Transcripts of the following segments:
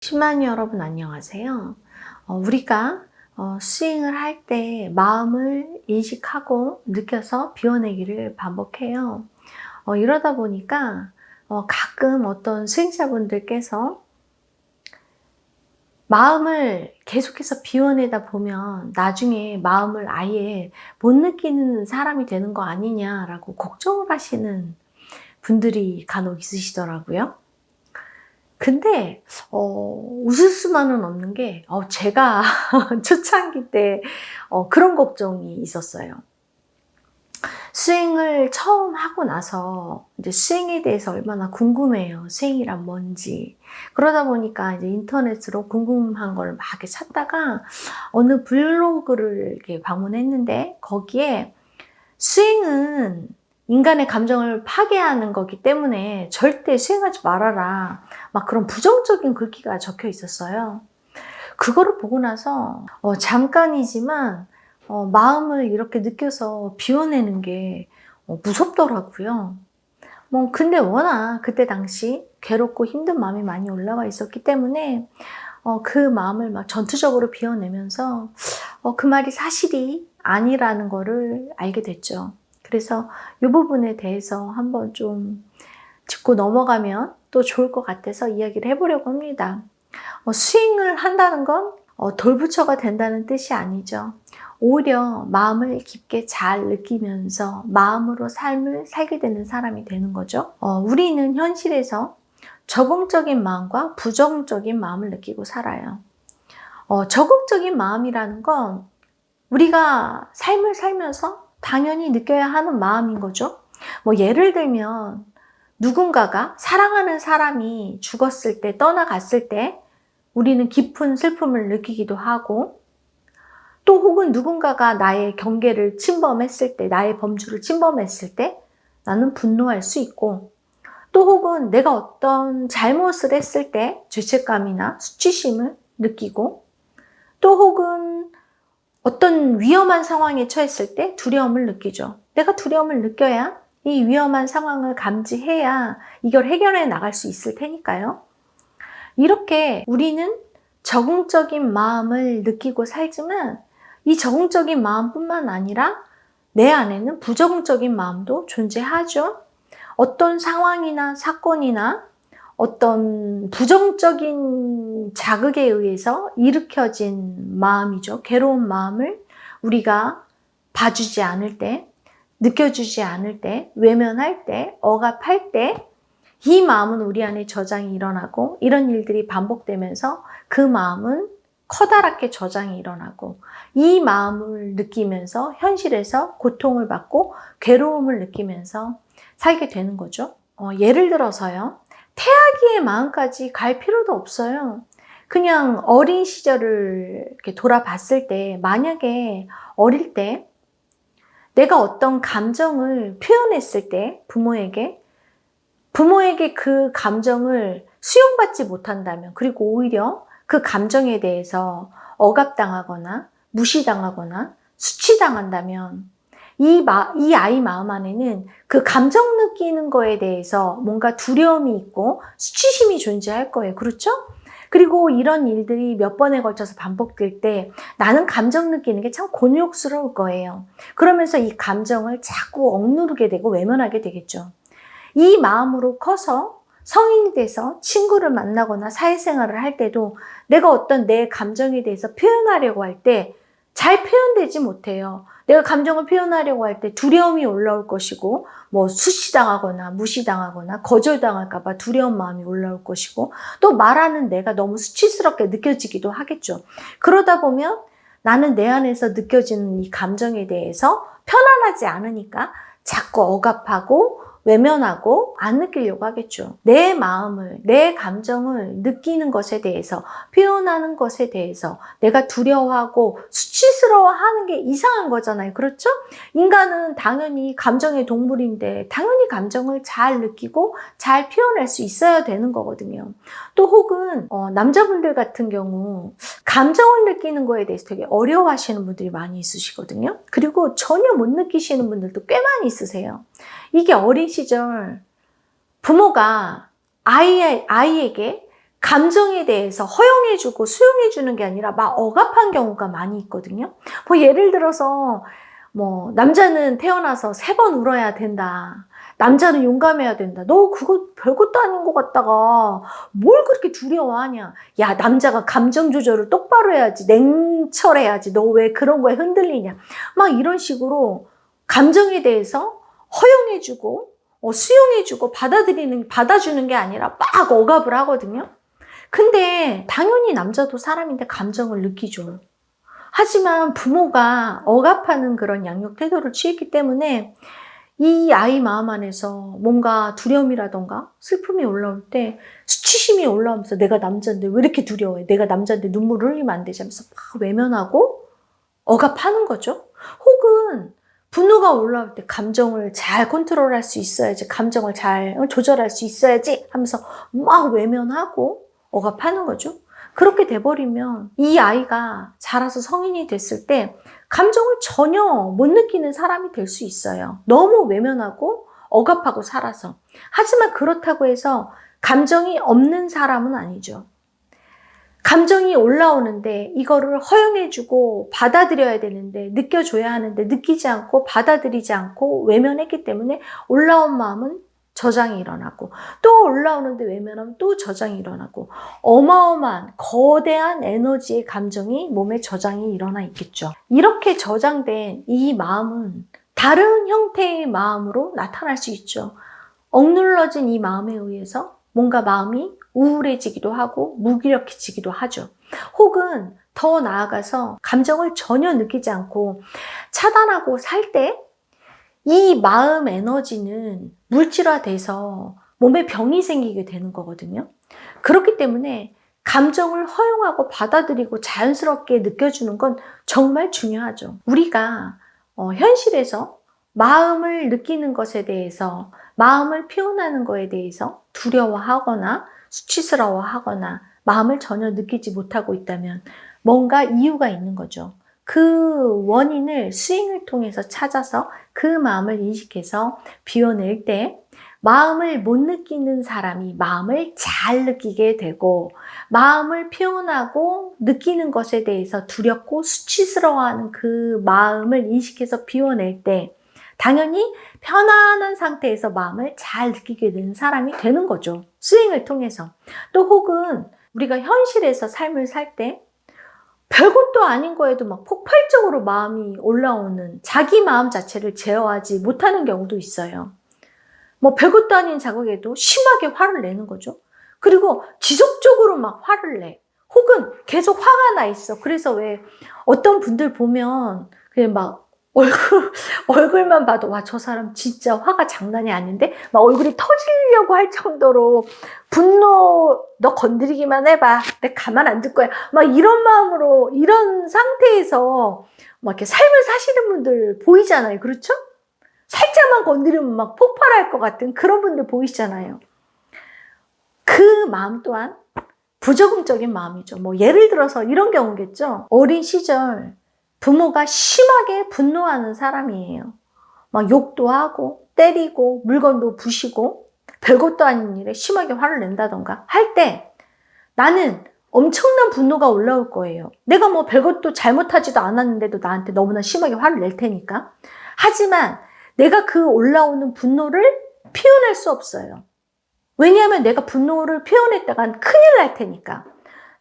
10만이 여러분 안녕하세요. 우리가 스윙을 할 때 마음을 인식하고 느껴서 비워내기를 반복해요. 이러다 보니까 가끔 어떤 스윙자분들께서 마음을 계속해서 비워내다 보면 나중에 마음을 아예 못 느끼는 사람이 되는 거 아니냐라고 걱정을 하시는 분들이 간혹 있으시더라고요. 근데 웃을 수만은 없는 게 제가 초창기 때 그런 걱정이 있었어요. 스윙을 처음 하고 나서 이제 스윙에 대해서 얼마나 궁금해요. 스윙이란 뭔지. 그러다 보니까 이제 인터넷으로 궁금한 걸 막 이렇게 찾다가 어느 블로그를 이렇게 방문했는데 거기에 스윙은 인간의 감정을 파괴하는 거기 때문에 절대 스윙하지 말아라. 막 그런 부정적인 글귀가 적혀 있었어요. 그거를 보고 나서 잠깐이지만 마음을 이렇게 느껴서 비워내는 게 무섭더라고요. 근데 워낙 그때 당시 괴롭고 힘든 마음이 많이 올라와 있었기 때문에 그 마음을 막 전투적으로 비워내면서 그 말이 사실이 아니라는 거를 알게 됐죠. 그래서 이 부분에 대해서 한번 좀 짚고 넘어가면 또 좋을 것 같아서 이야기를 해보려고 합니다. 스윙을 한다는 건 돌부처가 된다는 뜻이 아니죠. 오히려 마음을 깊게 잘 느끼면서 마음으로 삶을 살게 되는 사람이 되는 거죠. 우리는 현실에서 적응적인 마음과 부정적인 마음을 느끼고 살아요. 적응적인 마음이라는 건 우리가 삶을 살면서 당연히 느껴야 하는 마음인 거죠. 예를 들면 누군가가 사랑하는 사람이 죽었을 때, 떠나갔을 때 우리는 깊은 슬픔을 느끼기도 하고, 또 혹은 누군가가 나의 경계를 침범했을 때, 나의 범주를 침범했을 때 나는 분노할 수 있고, 또 혹은 내가 어떤 잘못을 했을 때 죄책감이나 수치심을 느끼고, 또 혹은 어떤 위험한 상황에 처했을 때 두려움을 느끼죠. 내가 두려움을 느껴야 이 위험한 상황을 감지해야 이걸 해결해 나갈 수 있을 테니까요. 이렇게 우리는 적응적인 마음을 느끼고 살지만 이 적응적인 마음뿐만 아니라 내 안에는 부적응적인 마음도 존재하죠. 어떤 상황이나 사건이나 어떤 부정적인 자극에 의해서 일으켜진 마음이죠. 괴로운 마음을 우리가 봐주지 않을 때, 느껴주지 않을 때, 외면할 때, 억압할 때, 이 마음은 우리 안에 저장이 일어나고 이런 일들이 반복되면서 그 마음은 커다랗게 저장이 일어나고 이 마음을 느끼면서 현실에서 고통을 받고 괴로움을 느끼면서 살게 되는 거죠. 예를 들어서요. 태아기의 마음까지 갈 필요도 없어요. 그냥 어린 시절을 이렇게 돌아봤을 때 만약에 어릴 때 내가 어떤 감정을 표현했을 때 부모에게 그 감정을 수용받지 못한다면, 그리고 오히려 그 감정에 대해서 억압당하거나 무시당하거나 수치당한다면 이 아이 마음 안에는 그 감정 느끼는 거에 대해서 뭔가 두려움이 있고 수치심이 존재할 거예요. 그렇죠? 그리고 이런 일들이 몇 번에 걸쳐서 반복될 때 나는 감정 느끼는 게 참 곤욕스러울 거예요. 그러면서 이 감정을 자꾸 억누르게 되고 외면하게 되겠죠. 이 마음으로 커서 성인이 돼서 친구를 만나거나 사회생활을 할 때도 내가 어떤 내 감정에 대해서 표현하려고 할 때 잘 표현되지 못해요. 내가 감정을 표현하려고 할 때 두려움이 올라올 것이고 수시당하거나 무시당하거나 거절당할까 봐 두려운 마음이 올라올 것이고 또 말하는 내가 너무 수치스럽게 느껴지기도 하겠죠. 그러다 보면 나는 내 안에서 느껴지는 이 감정에 대해서 편안하지 않으니까 자꾸 억압하고 외면하고 안 느끼려고 하겠죠. 내 마음을, 내 감정을 느끼는 것에 대해서, 표현하는 것에 대해서 내가 두려워하고 수치스러워하는 게 이상한 거잖아요. 그렇죠? 인간은 당연히 감정의 동물인데 당연히 감정을 잘 느끼고 잘 표현할 수 있어야 되는 거거든요. 또 혹은 남자분들 같은 경우 감정을 느끼는 거에 대해서 되게 어려워하시는 분들이 많이 있으시거든요. 그리고 전혀 못 느끼시는 분들도 꽤 많이 있으세요. 이게 어린 시절 부모가 아이에게 감정에 대해서 허용해주고 수용해주는 게 아니라 막 억압한 경우가 많이 있거든요. 뭐 예를 들어서 뭐 남자는 태어나서 3번 울어야 된다. 남자는 용감해야 된다. 너 그거 별것도 아닌 것 같다가 뭘 그렇게 두려워하냐. 야, 남자가 감정 조절을 똑바로 해야지. 냉철해야지. 너 왜 그런 거에 흔들리냐. 막 이런 식으로 감정에 대해서 허용해주고 수용해주고 받아주는 게 아니라 막 억압을 하거든요. 근데 당연히 남자도 사람인데 감정을 느끼죠. 하지만 부모가 억압하는 그런 양육 태도를 취했기 때문에 이 아이 마음 안에서 뭔가 두려움이라던가 슬픔이 올라올 때 수치심이 올라오면서 내가 남자인데 왜 이렇게 두려워해? 내가 남자인데 눈물을 흘리면 안 되지 하면서 막 외면하고 억압하는 거죠. 혹은 분노가 올라올 때 감정을 잘 컨트롤할 수 있어야지, 감정을 잘 조절할 수 있어야지 하면서 막 외면하고 억압하는 거죠. 그렇게 돼버리면 이 아이가 자라서 성인이 됐을 때 감정을 전혀 못 느끼는 사람이 될 수 있어요. 너무 외면하고 억압하고 살아서. 하지만 그렇다고 해서 감정이 없는 사람은 아니죠. 감정이 올라오는데 이거를 허용해주고 받아들여야 되는데 느껴줘야 하는데 느끼지 않고 받아들이지 않고 외면했기 때문에 올라온 마음은 저장이 일어나고 또 올라오는데 외면하면 또 저장이 일어나고 어마어마한 거대한 에너지의 감정이 몸에 저장이 일어나 있겠죠. 이렇게 저장된 이 마음은 다른 형태의 마음으로 나타날 수 있죠. 억눌러진 이 마음에 의해서 뭔가 마음이 우울해지기도 하고 무기력해지기도 하죠. 혹은 더 나아가서 감정을 전혀 느끼지 않고 차단하고 살 때 이 마음 에너지는 물질화돼서 몸에 병이 생기게 되는 거거든요. 그렇기 때문에 감정을 허용하고 받아들이고 자연스럽게 느껴주는 건 정말 중요하죠. 우리가 현실에서 마음을 느끼는 것에 대해서, 마음을 표현하는 것에 대해서 두려워하거나 수치스러워하거나 마음을 전혀 느끼지 못하고 있다면 뭔가 이유가 있는 거죠. 그 원인을 스윙을 통해서 찾아서 그 마음을 인식해서 비워낼 때 마음을 못 느끼는 사람이 마음을 잘 느끼게 되고 마음을 표현하고 느끼는 것에 대해서 두렵고 수치스러워하는 그 마음을 인식해서 비워낼 때 당연히 편안한 상태에서 마음을 잘 느끼게 되는 사람이 되는 거죠. 스윙을 통해서. 또 혹은 우리가 현실에서 삶을 살 때 별것도 아닌 거에도 막 폭발적으로 마음이 올라오는 자기 마음 자체를 제어하지 못하는 경우도 있어요. 뭐 별것도 아닌 자극에도 심하게 화를 내는 거죠. 그리고 지속적으로 막 화를 내. 혹은 계속 화가 나 있어. 그래서 왜 어떤 분들 보면 그냥 막 얼굴만 봐도 와, 저 사람 진짜 화가 장난이 아닌데 막 얼굴이 터지려고 할 정도로 분노 너 건드리기만 해봐. 내가 가만 안 둘 거야. 막 이런 마음으로 이런 상태에서 막 이렇게 삶을 사시는 분들 보이잖아요. 그렇죠? 살짝만 건드리면 막 폭발할 것 같은 그런 분들 보이시잖아요. 그 마음 또한 부적응적인 마음이죠. 뭐 예를 들어서 이런 경우겠죠. 어린 시절 부모가 심하게 분노하는 사람이에요. 막 욕도 하고 때리고 물건도 부시고 별것도 아닌 일에 심하게 화를 낸다던가 할 때 나는 엄청난 분노가 올라올 거예요. 내가 뭐 별것도 잘못하지도 않았는데도 나한테 너무나 심하게 화를 낼 테니까. 하지만 내가 그 올라오는 분노를 표현할 수 없어요. 왜냐하면 내가 분노를 표현했다간 큰일 날 테니까.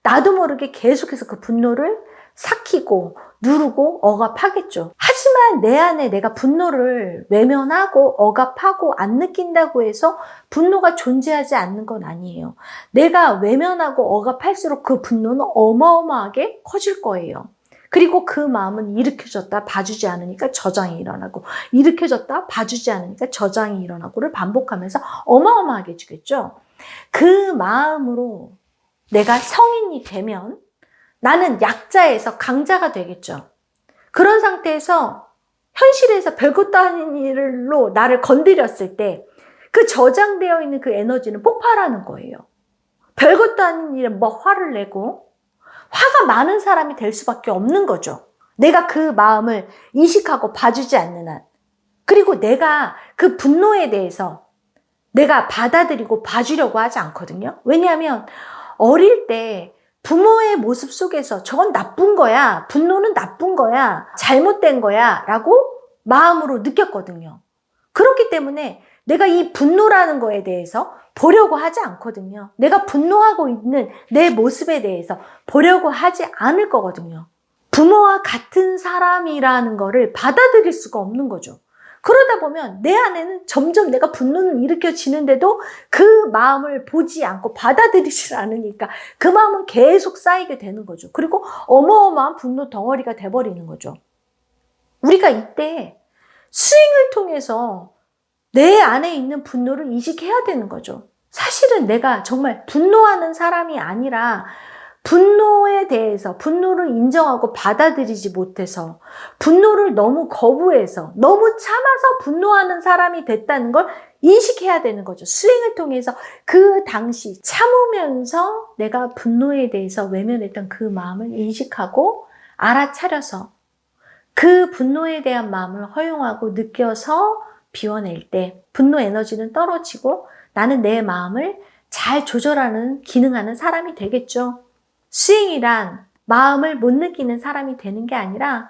나도 모르게 계속해서 그 분노를 삭히고 누르고 억압하겠죠. 하지만 내 안에 내가 분노를 외면하고 억압하고 안 느낀다고 해서 분노가 존재하지 않는 건 아니에요. 내가 외면하고 억압할수록 그 분노는 어마어마하게 커질 거예요. 그리고 그 마음은 일으켜졌다 봐주지 않으니까 저장이 일어나고 일으켜졌다 봐주지 않으니까 저장이 일어나고를 반복하면서 어마어마하게 주겠죠. 그 마음으로 내가 성인이 되면 나는 약자에서 강자가 되겠죠. 그런 상태에서 현실에서 별것도 아닌 일로 나를 건드렸을 때 그 저장되어 있는 그 에너지는 폭발하는 거예요. 별것도 아닌 일에 뭐 화를 내고 화가 많은 사람이 될 수밖에 없는 거죠. 내가 그 마음을 인식하고 봐주지 않는 한. 그리고 내가 그 분노에 대해서 내가 받아들이고 봐주려고 하지 않거든요. 왜냐하면 어릴 때 부모의 모습 속에서 저건 나쁜 거야, 분노는 나쁜 거야, 잘못된 거야 라고 마음으로 느꼈거든요. 그렇기 때문에 내가 이 분노라는 거에 대해서 보려고 하지 않거든요. 내가 분노하고 있는 내 모습에 대해서 보려고 하지 않을 거거든요. 부모와 같은 사람이라는 거를 받아들일 수가 없는 거죠. 그러다 보면 내 안에는 점점 내가 분노는 일으켜지는데도 그 마음을 보지 않고 받아들이지 않으니까 그 마음은 계속 쌓이게 되는 거죠. 그리고 어마어마한 분노 덩어리가 돼버리는 거죠. 우리가 이때 스윙을 통해서 내 안에 있는 분노를 인식해야 되는 거죠. 사실은 내가 정말 분노하는 사람이 아니라 분노에 대해서 분노를 인정하고 받아들이지 못해서 분노를 너무 거부해서 너무 참아서 분노하는 사람이 됐다는 걸 인식해야 되는 거죠. 스윙을 통해서 그 당시 참으면서 내가 분노에 대해서 외면했던 그 마음을 인식하고 알아차려서 그 분노에 대한 마음을 허용하고 느껴서 비워낼 때 분노 에너지는 떨어지고 나는 내 마음을 잘 조절하는, 기능하는 사람이 되겠죠. 스윙이란 마음을 못 느끼는 사람이 되는 게 아니라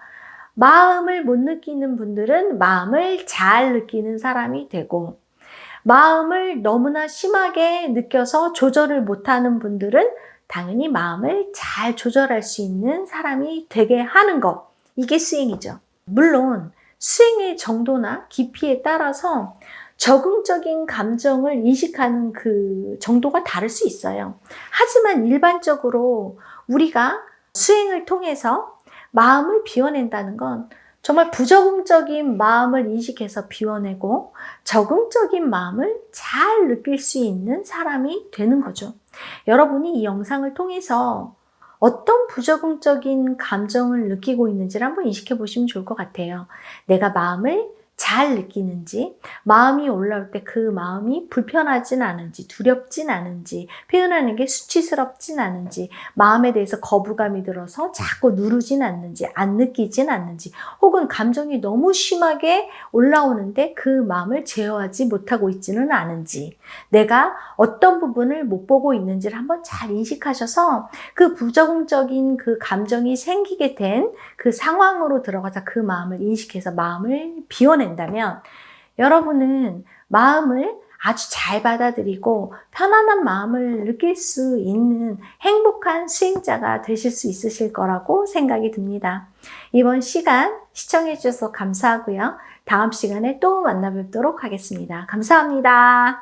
마음을 못 느끼는 분들은 마음을 잘 느끼는 사람이 되고 마음을 너무나 심하게 느껴서 조절을 못하는 분들은 당연히 마음을 잘 조절할 수 있는 사람이 되게 하는 것. 이게 스윙이죠. 물론 스윙의 정도나 깊이에 따라서 적응적인 감정을 인식하는 그 정도가 다를 수 있어요. 하지만 일반적으로 우리가 스윙을 통해서 마음을 비워낸다는 건 정말 부적응적인 마음을 인식해서 비워내고 적응적인 마음을 잘 느낄 수 있는 사람이 되는 거죠. 여러분이 이 영상을 통해서 어떤 부적응적인 감정을 느끼고 있는지를 한번 인식해 보시면 좋을 것 같아요. 내가 마음을 잘 느끼는지, 마음이 올라올 때 그 마음이 불편하진 않은지, 두렵진 않은지, 표현하는 게 수치스럽진 않은지, 마음에 대해서 거부감이 들어서 자꾸 누르진 않는지, 안 느끼진 않는지, 혹은 감정이 너무 심하게 올라오는데 그 마음을 제어하지 못하고 있지는 않은지, 내가 어떤 부분을 못 보고 있는지를 한번 잘 인식하셔서 그 부적응적인 그 감정이 생기게 된 그 상황으로 들어가서 그 마음을 인식해서 마음을 비워낸다면 여러분은 마음을 아주 잘 받아들이고 편안한 마음을 느낄 수 있는 행복한 수행자가 되실 수 있으실 거라고 생각이 듭니다. 이번 시간 시청해 주셔서 감사하고요. 다음 시간에 또 만나 뵙도록 하겠습니다. 감사합니다.